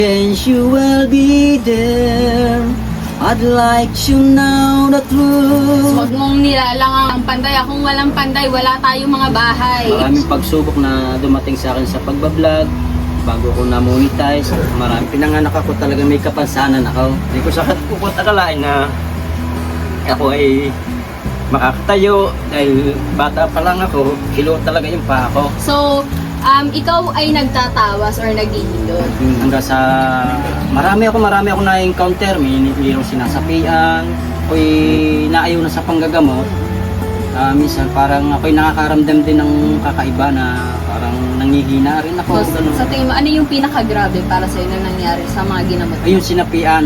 And you will be there. I'd like to know the truth. Huwag mong nilalang ang panday. Kung walang panday, wala tayong mga bahay. Maraming pagsubok na dumating sa akin sa pagbablog. Bago ko na-monetize, maraming pinanganak ako, talaga may kapansanan ako. Hindi ko sa kukot akalain na ako ay makakatayo dahil bata pa lang ako, kilo talaga yung paa ko. So, ikaw ay nagtatawas or naghihilot? Hanggang sa marami ako na-encounter, mayroong sinasapian, ako'y naayaw na sa panggagamot. Minsan parang ako'y nakakaramdam din ng kakaiba na parang nangihina rin ako. So, sa tingin mo, ano yung pinakagrabe para sa'yo na nangyari sa mga ginamot? Ayun,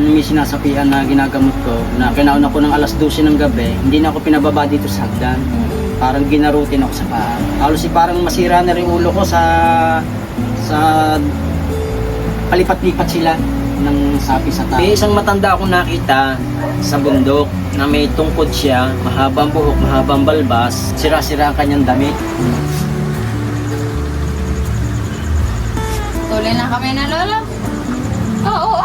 may sinasapian na ginagamot ko na kinauna ko ng alas 12 ng gabi, hindi na ako pinababa dito sa hagdan. Parang ginarutin ako sa paa. Halos parang masira na rin ulo ko sa palipat-lipat sila ng sapi sa tao. May isang matanda akong nakita sa bundok na may tungkod siya, mahabang buhok, mahabang balbas, sira-sira ang kanyang damit. Tuloy na kami na lolo. Oo.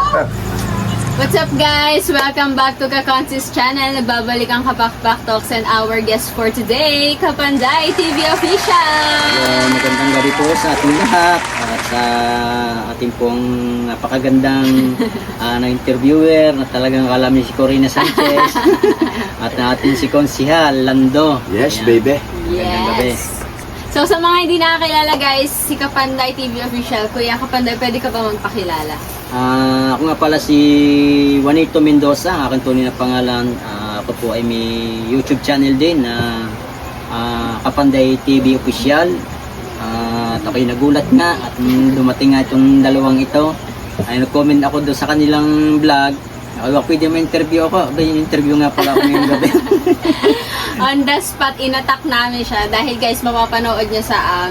What's up guys? Welcome back to Kakonsis channel. Nagbabalik ang Kapakpak Talks and our guest for today, Kapanday TV Official! Magandang gabi po sa ating lahat at sa ating pong napakagandang na interviewer na talagang alam ni si Corina Sanchez at na ating si Konsihal Lando. Yes, Ayan. baby. Magandang gabi. Yes! So sa mga hindi nakakilala guys, si Kapanday TV Official, Kuya Kapanday, pwede ka ba magpakilala? Ako nga pala si Juanito Mendoza, ang aking tunay na pangalan. Ako po ay may YouTube channel din na Kapanday TV Official. At ako'y nagulat nga at nung dumating nga itong dalawang ito, ay nag-comment ako doon sa kanilang vlog. Pwede ma-interview ako. Interview nga pala ako ngayong gabi. On the spot, inattack namin siya dahil guys, mapapanood niya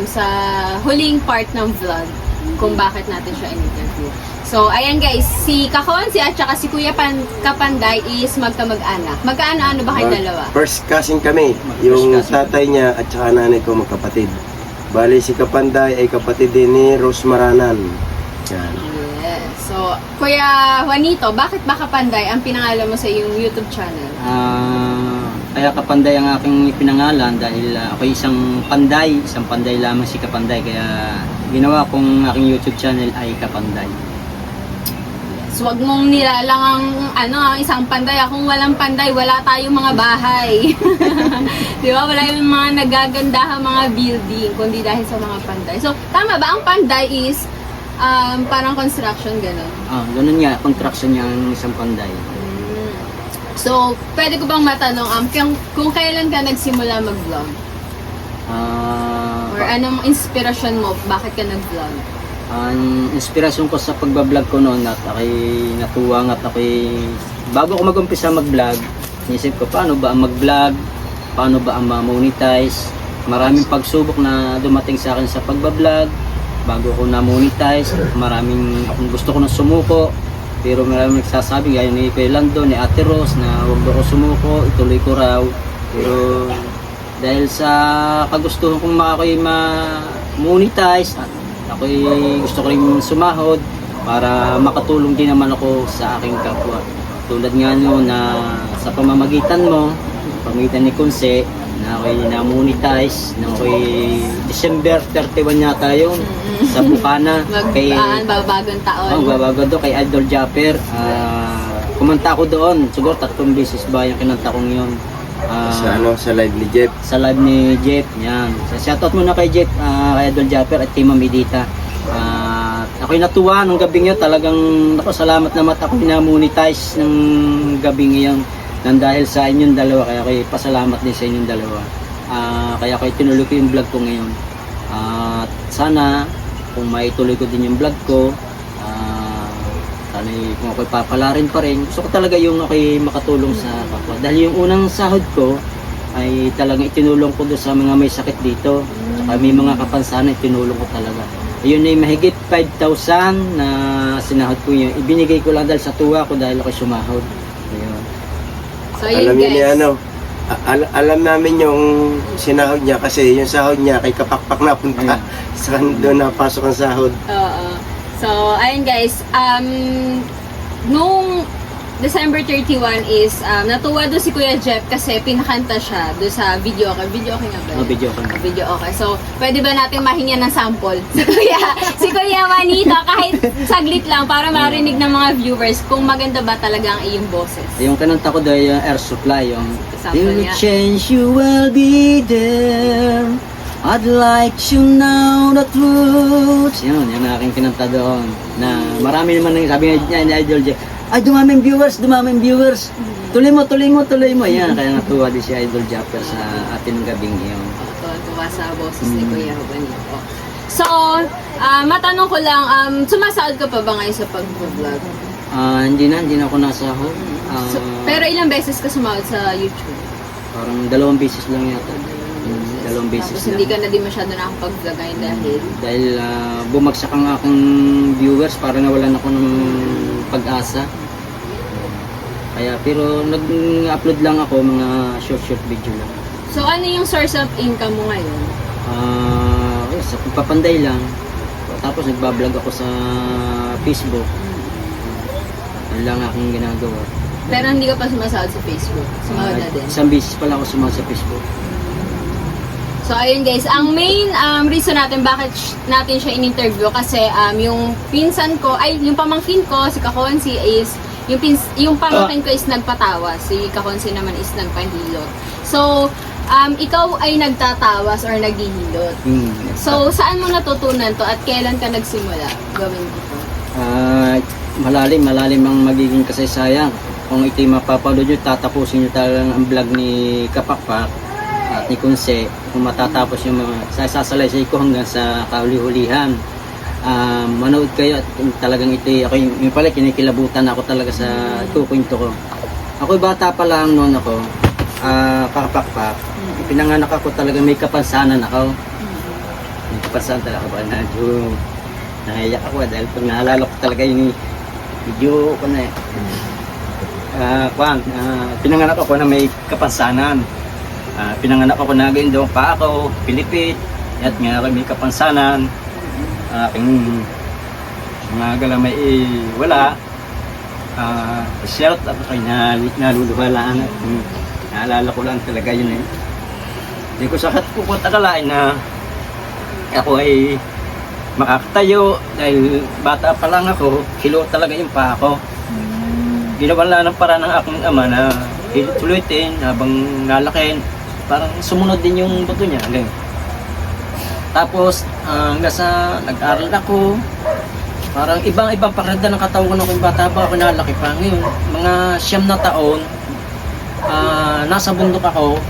sa huling part ng vlog kung bakit natin siya in-interview. So, ayan guys, si Kakonsi at saka si Kuya Kapanday is magkamag-anak. Magkaano-ano ba kayo dalawa? First cousin kami. Yung tatay niya at saka nanay ko magkapatid. Bali si Kapanday ay kapatid din ni Rose Maranan. Yan. Yes. So, Kuya Juanito, bakit ba Kapanday ang pinangalan mo sa iyong YouTube channel? Kaya Kapanday ang aking pinangalan dahil ako isang panday lamang si Kapanday. Kaya ginawa kong aking YouTube channel ay Kapanday. So, wag mong nilalang ang isang panday. Kung walang panday, wala tayong mga bahay. Di ba? Wala yung mga nagagandahang mga building, kundi dahil sa mga panday. So, tama ba? Ang panday is parang construction, gano'n? Ganun nga, construction niya ang isang panday. So, pwede ko bang matanong, kung kailan ka nagsimula mag-vlog? Or anong inspirasyon mo? Bakit ka nag-vlog? Ang inspirasyon ko sa pagbablog ko noon at ako'y natuwa at ako'y bago ako mag-umpisa mag-vlog, inisip ko paano ba ang mag-vlog, paano ba ang ma-monetize. Maraming pagsubok na dumating sa akin sa pagbablog. Bago ko na-monetize, akong gusto ko na sumuko. Pero maraming nagsasabi, gaya ni Kuya Lando, ni Ate Rose, na huwag ako sumuko, ituloy ko raw. Pero dahil sa kagustuhan kong ako'y ma-monetize, ako'y gusto ko rin sumahod para makatulong din naman ako sa aking kapwa. Tulad nga na sa pamamagitan mo, pamamagitan ni Konse, na ako'y na-monetize, na ako'y December 31 yata yun, sa Bukana. Babagong taon. Babago doon kay Idol Japper. Kumanta ako doon, siguro 3 beses ba yung kinanta kong yun. Sa live ni Jeff. Sa live ni Jeff, yan. Shoutout muna kay Jeff, kay Idol Japper at Team Amidita. Ako'y natuwa nung gabing yun, talagang salamat naman ako na-monetize ng gabing yun. Nang dahil sa inyong dalawa, kaya ako'y pasalamat din sa inyong dalawa. Kaya ako'y tinuloy ko yung vlog ko ngayon. Sana, kung maituloy ko din yung vlog ko, sana kung ako'y papalarin pa rin, gusto ko talaga yung ako'y makatulong sa kapwa. Dahil yung unang sahod ko ay talagang itinulong ko doon sa mga may sakit dito. Saka may mga kapansanan, itinulong ko talaga. Ayun ay mahigit 5,000 na sinahod ko yun. Ibinigay ko lang dahil sa tuwa ko dahil ako'y sumahod. Ayun. So, yun Alam niyo ni guys. alam namin yung sinahod niya kasi yung sahod niya kay Kapakpak napunta. Saan doon napasok ang sahod. Oo. So, ayun guys, nung December 31 is, natuwa doon si Kuya Jeff kasi pinakanta siya doon sa video okay. Video okay nga ba? Oh, video ko. Video okay. So, pwede ba natin mahinga ng sample? Si Kuya Manito, kahit saglit lang para marinig ng mga viewers kung maganda ba talaga ang iyong boses. Yung kananta ko dahil yung Air Supply, yung Sample "Till niya. change you will be there, I'd like you now the truth." Yun ang aking kinanta doon. Na marami naman nang sabi niya ni Idol Jeff, "Ay, dumaming viewers. Tuloy mo. Yan, kaya natuwa din si Idol Japper sa ating gabing iyon. Tuwa sa boses ni Kuya Manito. So, matanong ko lang, sumasahod ka pa ba ngayon sa pag-vlog? Hindi na ako nasa home. Pero ilang beses ka sumahod sa YouTube? Parang 2 beses lang yata. 2 beses Tapos lang. hindi ka na din masyado nakapag-vlog ngayon Dahil bumagsak ang aking viewers, parang nawalan ako ng pag-asa. Kaya, pero nag-upload lang ako mga short video lang. So, ano yung source of income mo ngayon? Sa pagpapanday lang. Tapos nagbablog ako sa Facebook. Yan lang aking ginagawa. Pero hindi ka pa sumasahod sa Facebook. Sumahod na din. Isang beses pala ako sumahod sa Facebook. So, ayun guys, ang main reason natin bakit natin siya in-interview kasi yung pinsan ko, yung pamangkin ko, si Kakonsi is, yung pamangkin ko is nagpatawas, si Kakonsi naman is nagpahilot. So, ikaw ay nagtatawas or naghihilot. So, saan mo natutunan to at kailan ka nagsimula gawin ito? Malalim ang magiging kasaysayan. Kung ito'y mapapanood nyo, tatapusin nyo talagang ang vlog ni Kapakpak at ni Kunse. Kung matatapos yung mga sasalaysay ko hanggang sa kahuli-hulihan. Manood kayo at talagang ito'y, ako yung pala kinikilabutan ako talaga sa kukwento ko. Ako'y bata pa lang noon ako, Kapakpak. Pinanganak ako talaga, may kapansanan ako. May kapansanan talaga ako. Nahiyak ako dahil pag naalala ko talaga yung video ko na pinanganak ako na may kapansanan. Pinanganak ako na ganyan pa ako, Pilipit, at nga may kapansanan. Aking mga galamay wala. Shout out ako naluluhalaan. Naalala ko lang talaga yun eh. Hindi ko sakat akalain na ako ay makakatayo dahil bata pa lang ako, hilo talaga yung pa ako. Ginawa ng paraan ng aking ama na tulitin habang nalakin, parang sumunod din yung buto niya. Tapos hanggang sa nag-aral ako, parang ibang pakiramdam ng katawan ko nung bata pa ako, nalaki pa. Ngayon, mga 9 na taon, nasa bundok ako.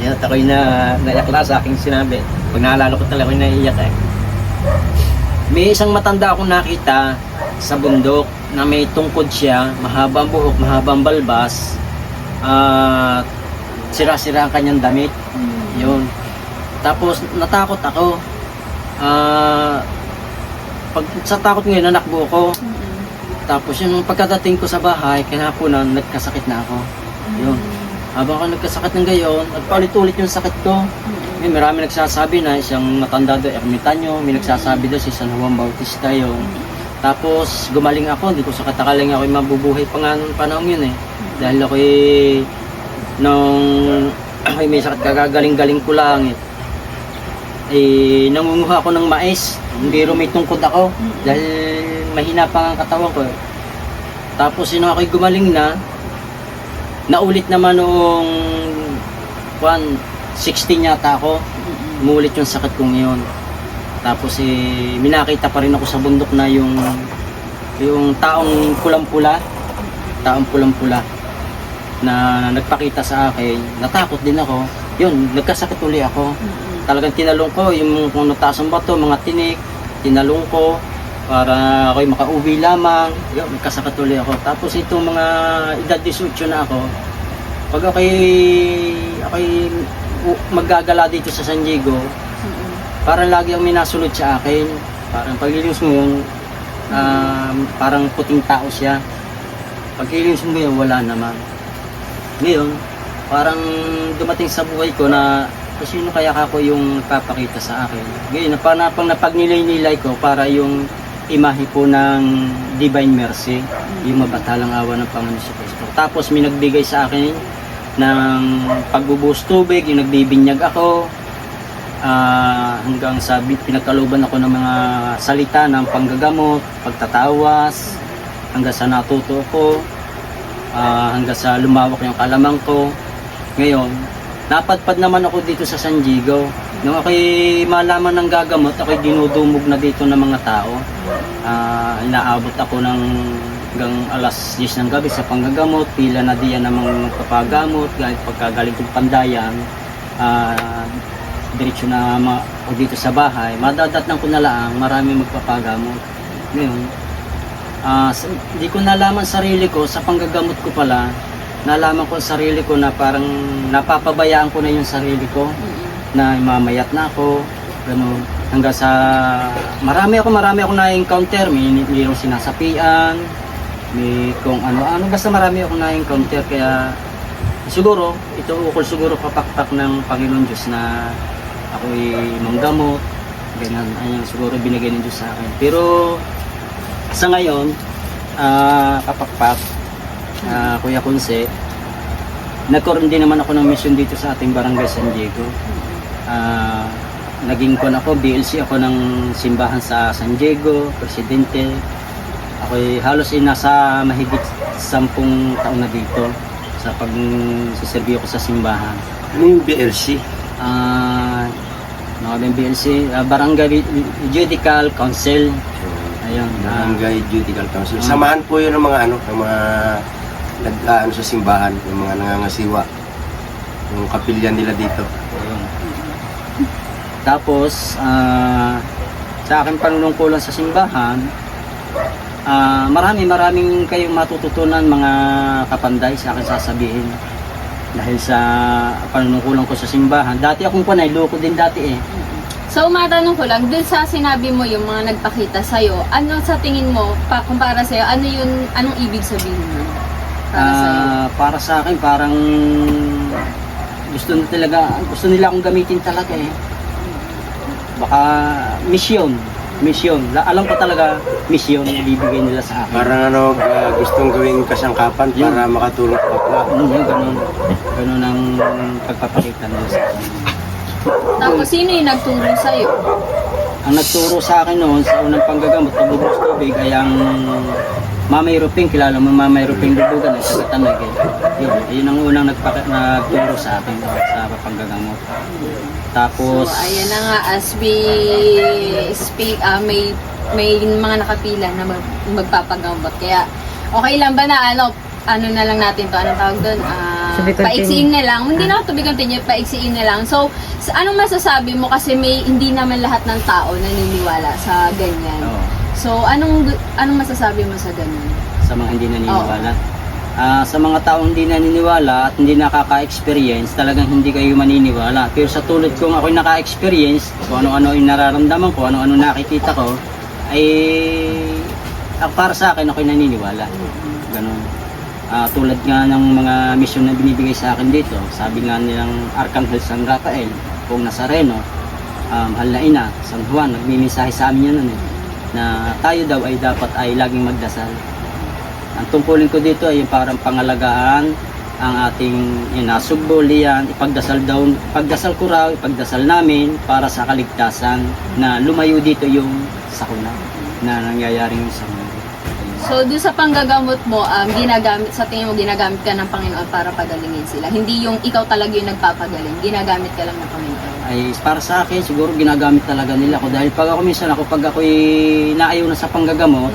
Yan, ako'y naiyak sa aking sinabi. Pag naalala ko talaga ako'y naiiyak eh. May isang matanda akong nakita sa bundok na may tungkod siya, mahabang buhok, mahabang balbas, sira-sira ang kanyang damit. Yun. Tapos natakot ako. Pag sa takot ngayon, nanakbo ko. Tapos yung pagkadating ko sa bahay, kinahaponan, nagkasakit na ako. Yun. Habang ako nagkasakit ng gayon, nagpaulit-ulit yung sakit ko. May marami nagsasabi na isang matanda doon, ermitanyo, may nagsasabi doon si San Juan Bautista yung. Tapos gumaling ako, hindi ko sa katakaling ako'y mabubuhay pa nga noong panahon yun eh. Dahil ako'y nung ako'y may sakit kagagaling-galing ko lang nangunguha ako ng mais, hindi may tungkod ako dahil mahina pa ang katawan ko. Tapos yun ako'y gumaling na, naulit naman noong 16 yata ako, umulit yung sakit kong yun. Tapos minakita pa rin ako sa bundok na yung taong pulang-pula na nagpakita sa akin. Natakot din ako. Yun, nagkasakit uli ako. Talagang tinalong ko yung kung nataas ang bato, mga tinik, tinalong ko para ako'y makauwi lamang. Yun, nagkasakit uli ako. Tapos itong mga edad 18 na ako, pag ako'y maggagala dito sa San Diego, parang lagi ang minasunod sa akin. Parang paglilinis mo yun, parang puting tao siya. Paglilinis mo yun, wala naman. Ngayon, parang dumating sa buhay ko na kung sino kaya ako yung papakita sa akin. Ngayon, napagnilay-nilay ko para yung imahe po ng Divine Mercy, yung mabatalang awa ng Panginoon sa Kristo. Tapos may nagbigay sa akin ng pagbubuhos tubig, yung nagbibinyag ako, hanggang sa pinagkalooban ako ng mga salita ng panggagamot, pagtatawas, hanggang sa natuto ko, hanggang sa lumawak yung kalamang ko. Ngayon, napadpad naman ako dito sa San Diego. Nung ako'y malaman ng gagamot, ako'y dinudumog na dito ng mga tao. Inaabot ako ng hanggang alas 10 ng gabi sa panggagamot, pila na diyan ng mga magpapagamot, kahit pagkagaling kong Pandayan, diretso na ako dito sa bahay, madadatnan ko na lang, marami magpapagamot. Ngayon, hindi ko nalaman sarili ko, sa panggagamot ko pala, nalaman ko sa sarili ko na parang napapabayaan ko na yung sarili ko, na mamayat na ako, gano'n. Hanggang sa marami ako na-encounter, mayroong sinasapian, may kung ano-ano, basta marami ako na-encounter, kaya siguro, ito ukol siguro kapakpak ng Panginoon Diyos na ako'y manggamot, ganyan, ayun siguro binigay ng Diyos sa akin. Pero sa ngayon, kapakpak, Kuya Kunse, nagkaroon din naman ako ng mission dito sa ating barangay San Diego. Naging kon ako, BLC ako ng simbahan sa San Diego, presidente. Ako'y halos nasa mahigit 10 taon na dito sa pagsiservyo ko sa simbahan. Ano yung BLC? Mga BLC, Barangay Judicial Council. Ayun, Barangay Judicial Council. Samahan po yun ng mga ng mga nag-ano sa simbahan, yung mga nangangasiwa. Yung kapilya nila dito. ayun. Tapos, sa aking panunungkulan sa simbahan, maraming kayong matututunan mga kapanday sa akin sasabihin. Dahil sa panunungkulan ko sa simbahan. Dati akong panay, loko din dati eh. So, matanong ko lang, dun sa sinabi mo yung mga nagpakita sa'yo, ano sa tingin mo, kumpara sa'yo, anong ibig sabihin mo? Para sa'yo? Para sa akin, parang gusto nila akong gamitin talaga eh. Baka misyon. Alam ko talaga, misyon yung ibibigay nila sa akin. Parang gustong gawing kasangkapan para makatulong sa kapwa. Ganun ang pagpapakita nila sa akin. Tapos, sino yung nagturo sa'yo? Ang nagturo sa akin noon sa unang panggagamot, pagbubuhos tubig, ay ang Mamay Ruping, kilala mo Mamay Ruping Dudugan, ay taga-Tanay. Yun ang unang nagturo sa akin sa panggagamot. Tapos, So, ayan na nga, as we speak, may mga nakapila na magpapagamot. Kaya, okay lang ba na ano na lang natin to, anong tawag doon? Paiksiin na lang. Hindi na to be continued, paiksiin na lang. So, anong masasabi mo? Kasi hindi naman lahat ng tao naniniwala sa ganyan. oo, So, anong masasabi mo sa ganyan? sa mga hindi naniniwala. Sa mga taong hindi naniniwala at hindi nakaka-experience, talagang hindi kayo maniniwala. Pero sa tulad kong ako'y naka-experience, kung ano-ano yung nararamdaman ko, ano-ano nakikita ko, ay para sa akin ako'y naniniwala. Ganun. Tulad nga ng mga misyon na binibigay sa akin dito, sabi nga nilang Arkanghel San Rafael, kung Nazareno, Mahal na Ina, San Juan, nagmimisahe sa amin yan na tayo daw ay dapat ay laging magdasal. Ang tungkulin ko dito ay yung parang pangalagaan ang ating inasugbo, liyan, ipagdasal ko raw, ipagdasal namin para sa kaligtasan na lumayo dito yung sakuna na nangyayaring sa mundo. So, doon sa panggagamot mo, sa tingin mo, ginagamit ka ng Panginoon para pagalingin sila. Hindi yung ikaw talaga yung nagpapagaling. Ginagamit ka lang ng Panginoon. Ay, para sa akin, siguro ginagamit talaga nila ako. Dahil pag ako'y naayaw na sa panggagamot,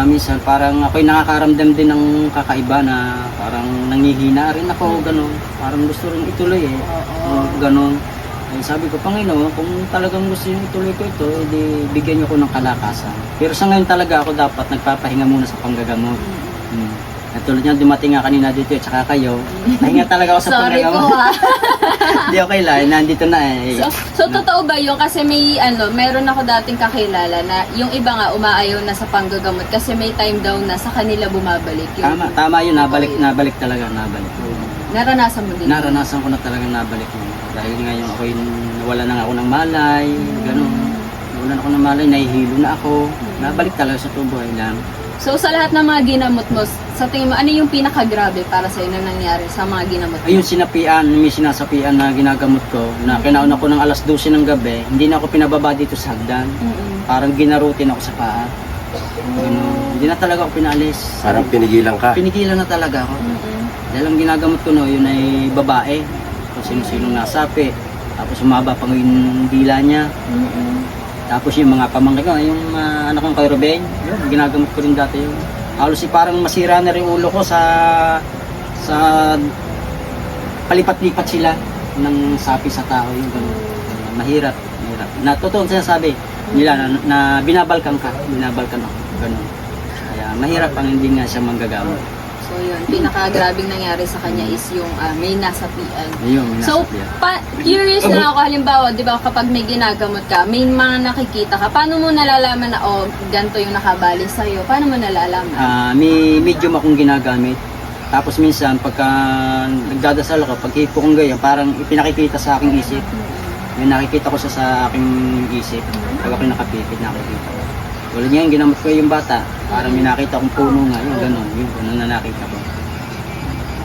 minsan parang ako'y nakakaramdam din ng kakaiba na parang nangihina rin ako, gano'n. Parang gusto rin ituloy eh. Gano'n. Ay, sabi ko, Panginoon, kung talagang gusto nyo ituloy ko ito, edi bigyan nyo ko ng kalakasan. Pero sa ngayon talaga ako dapat nagpapahinga muna sa panggagamot. At tulad niya, dumating nga kanina dito at saka kayo, pahinga talaga ako sa Sorry po panggagamot. Hindi okay lang, nandito na eh. So, totoo ba yun? Kasi meron ako dating kakilala na yung iba nga umaayaw na sa panggagamot kasi may time daw na sa kanila bumabalik. Tama yun, nabalik talaga. Naranasan mo din? Naranasan ko na talaga nabalik yun. Dahil ngayon ako'y nawala na ako ng malay, ganun. Nawalan ako ng malay, nahihilo na ako. Nabalik talaga sa tubuhay lang. So sa lahat ng mga ginamot mo, sa tingin mo, ano yung pinakagrabe para sa'yo na nangyari sa mga ginamot mo? Ayun, sinapian, may sinasapian na ginagamot ko, na kinauna ko ng alas 12 ng gabi, hindi na ako pinababa dito sa hagdan. Parang ginarutin ako sa paa. Ganun. Hindi na talaga ako pinalis. Parang pinigilan ka. Pinigilan na talaga ako. Dahil ang ginagamot ko no, yun ay babae. Kung sino-sinong nasapi. Tapos umaba pa yung dila niya. Tapos yung mga pamangkin ko, yung anak kong kay Ruben, yun, ginagamot ko rin dati yun. Halos parang masira na rin ulo ko sa palipat-lipat sila ng sapi sa tao. Yung ganun. Mahirap. Na totoo sinasabi nila na binabalkan ako. Ganun. Kaya mahirap ang hindi nga siya manggagamot. So yun, pinakagrabing nangyari sa kanya is yung may nasapian. Ayun, may So, nasapian. curious na ako, halimbawa, di ba kapag may ginagamot ka, may mga nakikita ka, paano mo nalalaman na, ganito yung nakabali sa'yo? Paano mo nalalaman? May medium akong ginagamit. Tapos minsan, pagka nagdadasal ako, pag hipo kong ganyan, parang ipinakikita sa aking isip. May nakikita ko siya sa aking isip. Pag ako'y nakapikit, nakikita ko. Wala niya yung ginamot ko yung bata. Parang may nakita akong puno nga, yung gano'n. Yung gano'n na nakita ko.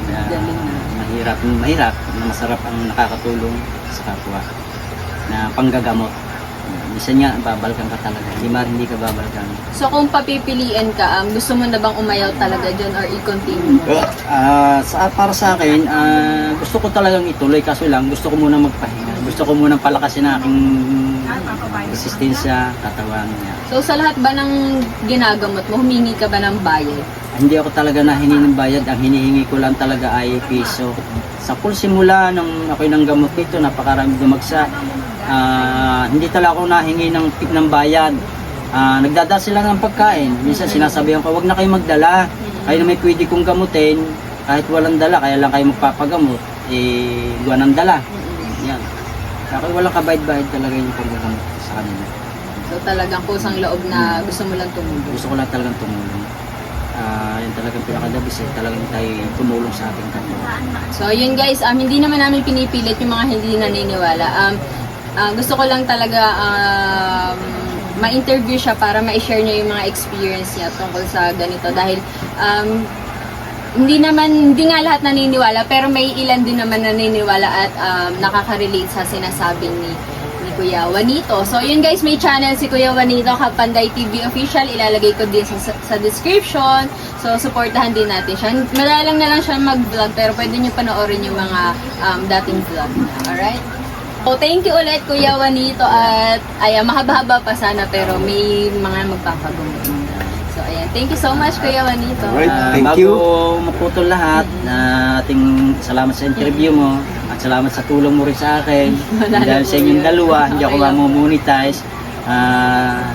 Kaya, mahirap na masarap ang nakakatulong sa kapwa na panggagamot. Minsan nga, babalkan ka talaga. Hindi ka babalkan. So kung papipiliin ka, gusto mo na bang umayaw talaga dyan or i-continue mo? Para sa akin, gusto ko talagang ituloy. Kaso lang, gusto ko muna magpahinga. Gusto ko muna palakasin na aking resistensya, katawan niya. So sa lahat ba ng ginagamot mo, humingi ka ba ng bayad? Hindi ako talaga nahingi ng bayad. Ang hinihingi ko lang talaga ay piso. Sa simula nung ako'y nang gamot dito, napakarami dumagsa. Hindi talaga ako nahingi ng bayad. Nagdadala sila ng pagkain. Minsan sinasabihan ko, wag na kayo magdala. Kayo na may pwede kong gamutin. Kahit walang dala, kaya lang kayo magpapagamot. Gawa ng dala. Yan. Ako walang kabayad-bayad talaga yung paggagamot sa kanila. So talagang kusang loob na gusto mo lang tumulong. Gusto ko lang talagang tumulong. Yan talagang pinakadabis talagang tayo tumulong sa ating kapwa. So yun guys, hindi naman namin pinipilit yung mga hindi naniniwala. Gusto ko lang talaga ma-interview siya para ma-share niya yung mga experience niya tungkol sa ganito. Dahil hindi nga lahat naniniwala, pero may ilan din naman naniniwala at nakaka-relate sa sinasabi ni Kuya Juanito. So yun guys, may channel si Kuya Juanito, Kapanday TV Official. Ilalagay ko din sa description. So supportahan din natin siya. Madalang na lang siya mag-vlog, pero pwede nyo panoorin yung mga dating vlog niya. Alright? So thank you ulit Kuya Juanito, at mahaba-haba pa sana pero may mga magpapagumot. So ayan, thank you so much Kuya Juanito. Alright, thank you. Bago maputol lahat, ating salamat sa interview mo at salamat sa tulong mo rin sa akin. Dahil sa inyong dalawa, hindi ako mamonetize.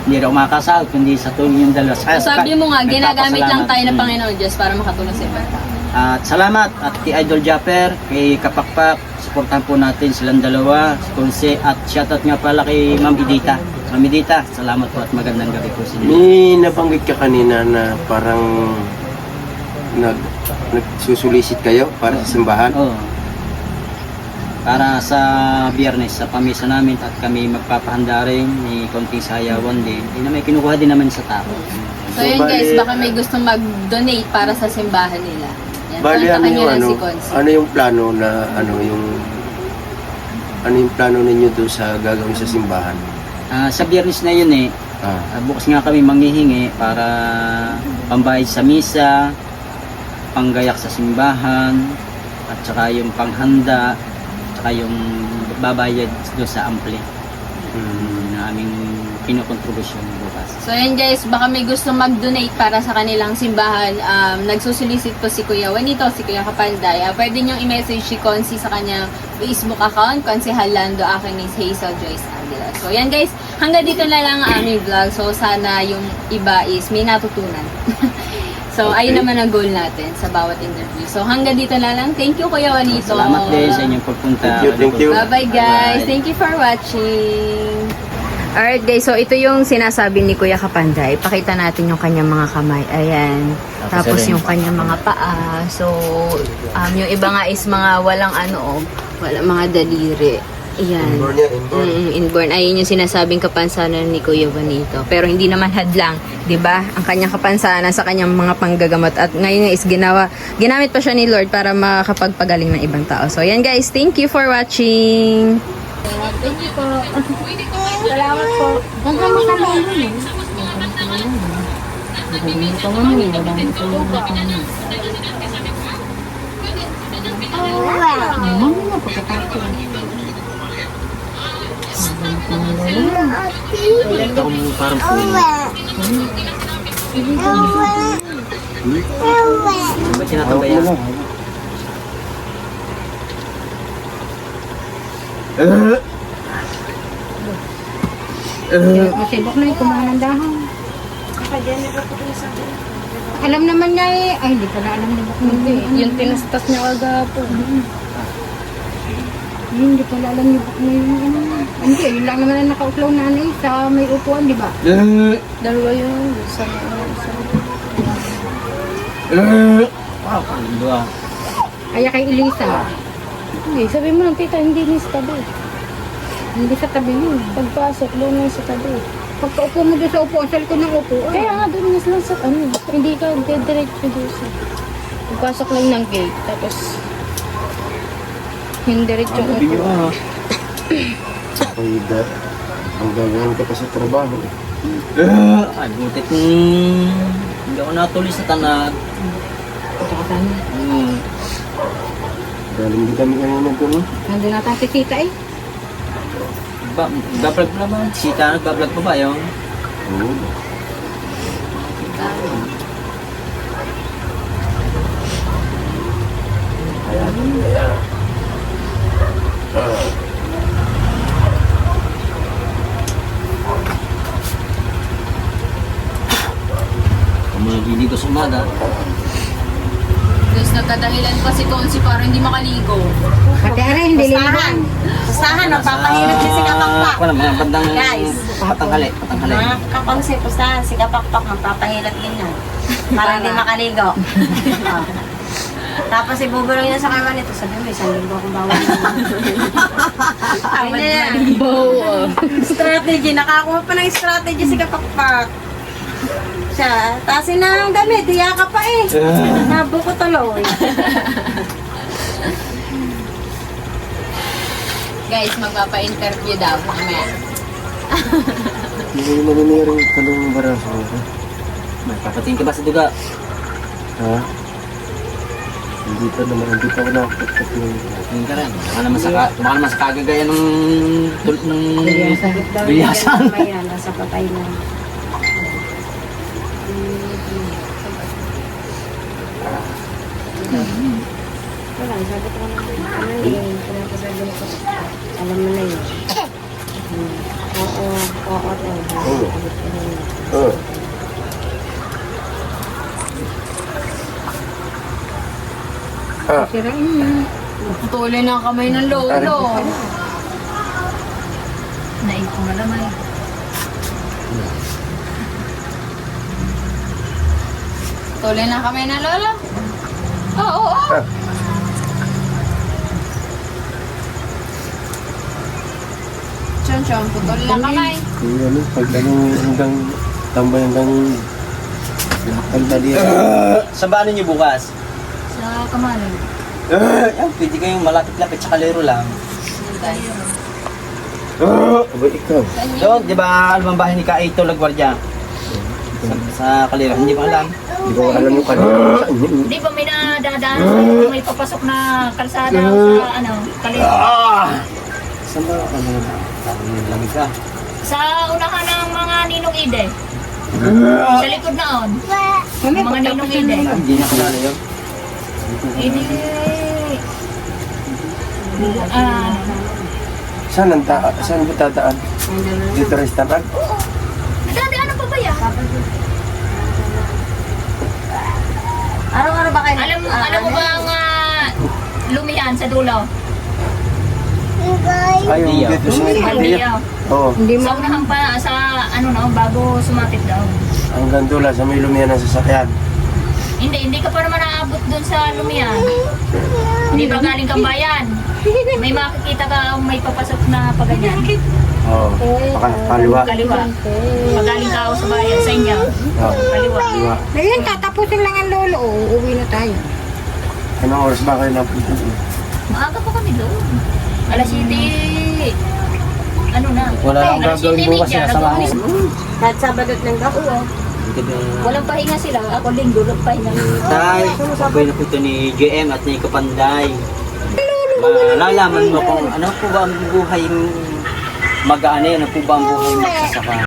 Hindi ako makakasahod kundi sa tulong yung dalawa. So sabi mo nga, ginagamit lang tayo ng Panginoon Diyos para makatulong sa iba. At salamat at kay Idol Japper, kay Kapakpak, suportahan po natin silang dalawa, si Konse, at shoutout nga pala kay Ma'am Edita. Ma'am Edita, salamat po at magandang gabi po sa inyo. May nabanggit ka kanina na parang nagsusulisit kayo para sa simbahan. Oo. Para sa Biyernes, sa pamisa namin at kami magpapahanda rin, may konting sayawan din. May kinukuha din naman sa tao. So yun guys, baka may gusto mag-donate para sa simbahan nila. Yan, Bali, kontakan nyo lang ano si Consi. yung plano na ano yung plano ninyo doon sa gagawin sa simbahan? Sa Biyernes na yun bukas nga kami manghihingi para pambayad sa misa, panggayak sa simbahan, at saka yung panghanda, at saka yung babayad doon sa ampli na aming kinukontribusyon bukas. So yan guys, baka may gusto mag-donate para sa kanilang simbahan. Nagsusulisit po si Kuya Juanito, si Kuya Kapanday. Pwede nyo i-message si Consi sa kanyang Facebook account, Consihal Lando, akin is Hazel Joyce Aguila. So yan guys, hanggang dito na lang ang aming vlog. So sana yung iba is may natutunan. So ayun naman ang goal natin sa bawat interview. So hanggang dito na lang. Thank you Kuya Juanito. Salamat din sa inyong pagpunta. Thank you. Bye-bye guys. Bye-bye. Thank you for watching. Alright guys, so ito yung sinasabi ni Kuya Kapanday. Pakita natin yung kanyang mga kamay. Ayan. Tapos yung kanyang mga paa. So, yung iba nga is mga walang Wala mga daliri. Ayan. Inborn niya, inborn. Inborn. Ayun yung sinasabing kapansanan ni Kuya Juanito. Pero hindi naman hadlang, 'di ba? Ang kanyang kapansanan sa kanyang mga panggagamot at ngayon is ginamit pa siya ni Lord para makakapagpagaling ng ibang tao. So, ayan guys, thank you for watching. Thank you po. Salamat po. Hanggang makalala mo. Ito kung parang puno. Ba't sinatabayan? Masibok na yung kumahan ng dahon. Alam naman niya eh. Ay, hindi pala alam ni Bakit eh. Yung tinastas niya kagapo. Hindi pala alam ni Bakit yung ano. Hindi, yun lang naman ang nakauklaw nanay sa may upuan, di ba? Dalawa yun. Sa Wow, dua. Kaya kay Elisa. Hindi, sabi mo lang, tita, hindi ni sa tabi. Hindi sa tabi yun. Pagpasok, doon na sa tabi. Pagkaupo mo doon sa upuan, sa likod ng upuan. Kaya nga, doon na lang sa ano. Hindi ka diretso doon sa... Pagpasok lang ng gate, tapos... Yung diretso ng upuan. Ay, ang gagawin ka pa sa trabaho. Ay, buti kung hindi ako natuloy sa tanag. Pagkakasama. Galing din kami kanina doon, no? Nandun natin si tita eh. Bablog pa naman. Sita, nagbablog pa ba yun? Oo. Kung maliligo sa umaga. Guys, nagkadahilan pa si Tonsi para hindi makaligo. Pati aray, hindi lilihan. Pustahan, napapahirap din si Kapakpak. Wala, mga bandang Guys. patanghali. Patanghali. Mga kapangsi, pustahan, si Kapakpak, magpapahirap din yan. Para hindi makaligo. Oh. Tapos ibubulong niya sa kama nito, sabi mo, isang linggo akong bawal naman. Tama na. Strategy, nakakuha pa ng strategy si Kapakpak. Siya, tasin na ang damit, hiya ka pa eh. Nabuko tuloy. Guys, magpapa-interview daw. Mamaya. Hindi mo nangyari kalong baraso ko. Papatingin ka ba sa duga? Ha? Hindi pa naman, hindi pa ako nakakapagkat yung... Patingin ka rin. Baka naman sa kagagaya ng bilyasan. May nasa patay na. Wala, sabi ko naman, ano yun, pinapasabi ko, alam mo na yun. Oo, Oo. Oo. Sirain niya. Tuloy na ang kamay ng lolo. Naipon na naman. Tuloy na ang kamay ng lolo. Oo. Chon, putol lang kamay. Yung ano, pag hanggang tambay hanggang pagdali. Saan ba ano nyo bukas? Sa kamanan. Yan, pwede kayong malapit-lapit sa kalero lang. Aba, ikaw. Doon, di ba alam ang bahay ni Kaito Lagwardia? Sa kalero, hindi ko alam. Hindi ko alam yung kanina. Saan yun? Di ba may nadadaan sa may papasok na kalsada sa ano, kalito? Saan ba? Ano? Parang lamig ka. Sa unahan ng mga Ninong Ide. Sa likod naon. Mga Ninong Ide. Hindi na kilala yun. Hindi. Ah, Saan ba tataan? Dito restaurant? nadadaan pa ba yan? Araw-araw ba kayo? Alam mo ba ang lumihan sa dulo? Ay, yung dito sa may Haldiya. Oo. Sa unahan pa, sa ano no, bago sumapit daw. Hanggang doon sa may lumihan ng sasakyan. Hindi ka pa naman naabot doon sa Lumian. Hindi ba galing kang bayan? May makikita ka may papasok na paganyan. Oo. Kaliwa. Kaliwa. Pag galing ka ako sa bayan, sa inyo. Oo. Kaliwa. Kaliwa. Ayun, tatapusin lang ang lolo. Uuwi na tayo. Anong oras ba kayo napunta? Maaga pa kami doon. Alas 7. Ano na? Wala akong Alas gagawin 7:30, bukas, sinasamahan. nag-uwi. Kahit Sabado at Linggo. Walang pahinga sila. Ako linggo, pahinga. Tay, sabay na po ito ni JM at ni Kapanday. Malalaman mo kung ano po ba ang buhay magaan, ano po ba ang buhay magsasaka.